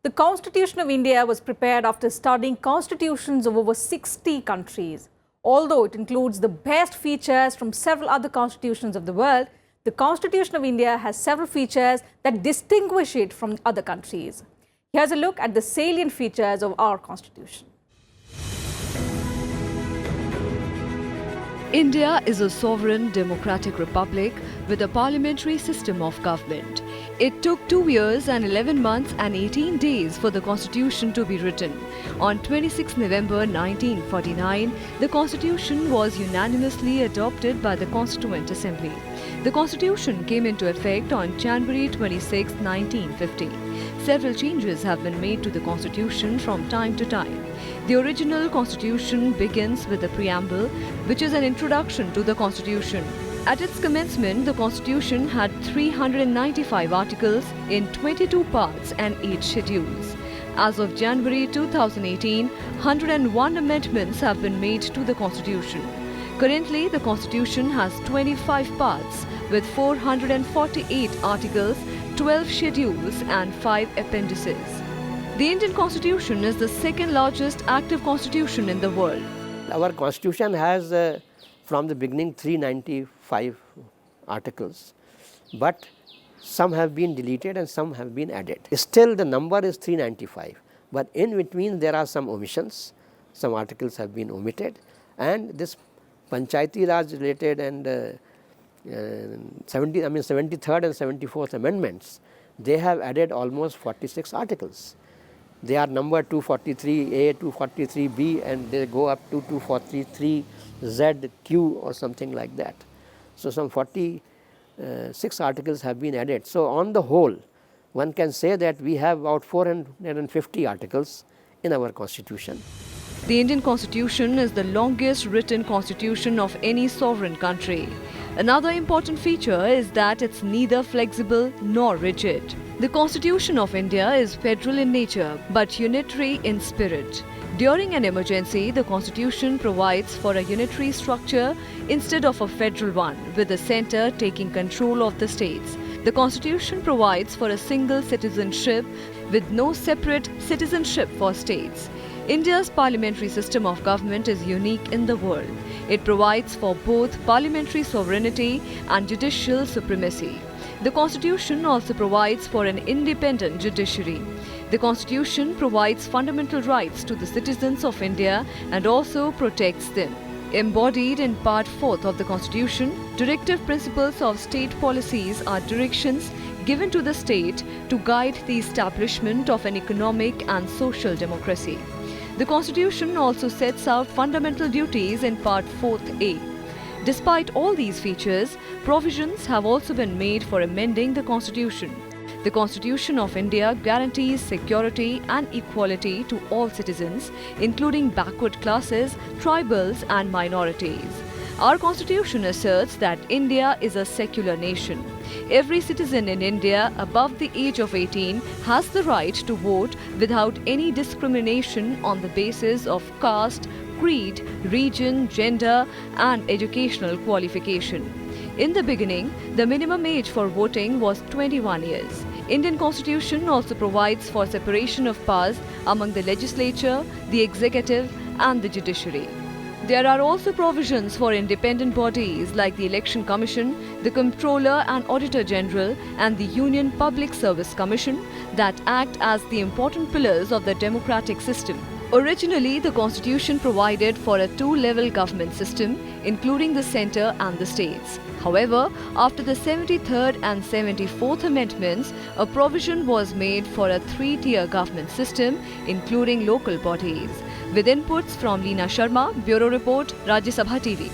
The Constitution of India was prepared after studying constitutions of over 60 countries. Although it includes the best features from several other constitutions of the world, the Constitution of India has several features that distinguish it from other countries. Here's a look at the salient features of our Constitution. India is a sovereign democratic republic with a parliamentary system of government. It took 2 years and 11 months and 18 days for the Constitution to be written. On 26 November 1949, the Constitution was unanimously adopted by the Constituent Assembly. The Constitution came into effect on January 26, 1950. Several changes have been made to the Constitution from time to time. The original Constitution begins with a preamble, which is an introduction to the Constitution. At its commencement, the Constitution had 395 articles in 22 parts and 8 schedules. As of January 2018, 101 amendments have been made to the Constitution. Currently, the Constitution has 25 parts with 448 articles, 12 schedules and 5 appendices. The Indian Constitution is the second largest active constitution in the world. Our Constitution has from the beginning 395 articles, but some have been deleted and some have been added. Still the number is 395, but in between there are some omissions. Some articles have been omitted, and this Panchayati Raj related and 73rd and 74th amendments, they have added almost 46 articles. They are numbered 243A, 243B, and they go up to 243Z, Q or something like that. So some 46 articles have been added. So on the whole, one can say that we have about 450 articles in our Constitution. The Indian Constitution is the longest written constitution of any sovereign country. Another important feature is that it's neither flexible nor rigid. The Constitution of India is federal in nature but unitary in spirit. During an emergency, the Constitution provides for a unitary structure instead of a federal one, with the centre taking control of the states. The Constitution provides for a single citizenship with no separate citizenship for states. India's parliamentary system of government is unique in the world. It provides for both parliamentary sovereignty and judicial supremacy. The Constitution also provides for an independent judiciary. The Constitution provides fundamental rights to the citizens of India and also protects them. Embodied in Part 4 of the Constitution, directive principles of state policies are directions given to the state to guide the establishment of an economic and social democracy. The Constitution also sets out fundamental duties in Part 4A. Despite all these features, provisions have also been made for amending the Constitution. The Constitution of India guarantees security and equality to all citizens, including backward classes, tribals and minorities. Our Constitution asserts that India is a secular nation. Every citizen in India above the age of 18 has the right to vote without any discrimination on the basis of caste, creed, region, gender and educational qualification. In the beginning, the minimum age for voting was 21 years. Indian Constitution also provides for separation of powers among the legislature, the executive and the judiciary. There are also provisions for independent bodies like the Election Commission, the Comptroller and Auditor General and the Union Public Service Commission that act as the important pillars of the democratic system. Originally, the Constitution provided for a two-level government system, including the centre and the states. However, after the 73rd and 74th amendments, a provision was made for a three-tier government system, including local bodies. With inputs from Leena Sharma, Bureau Report, Rajya Sabha TV.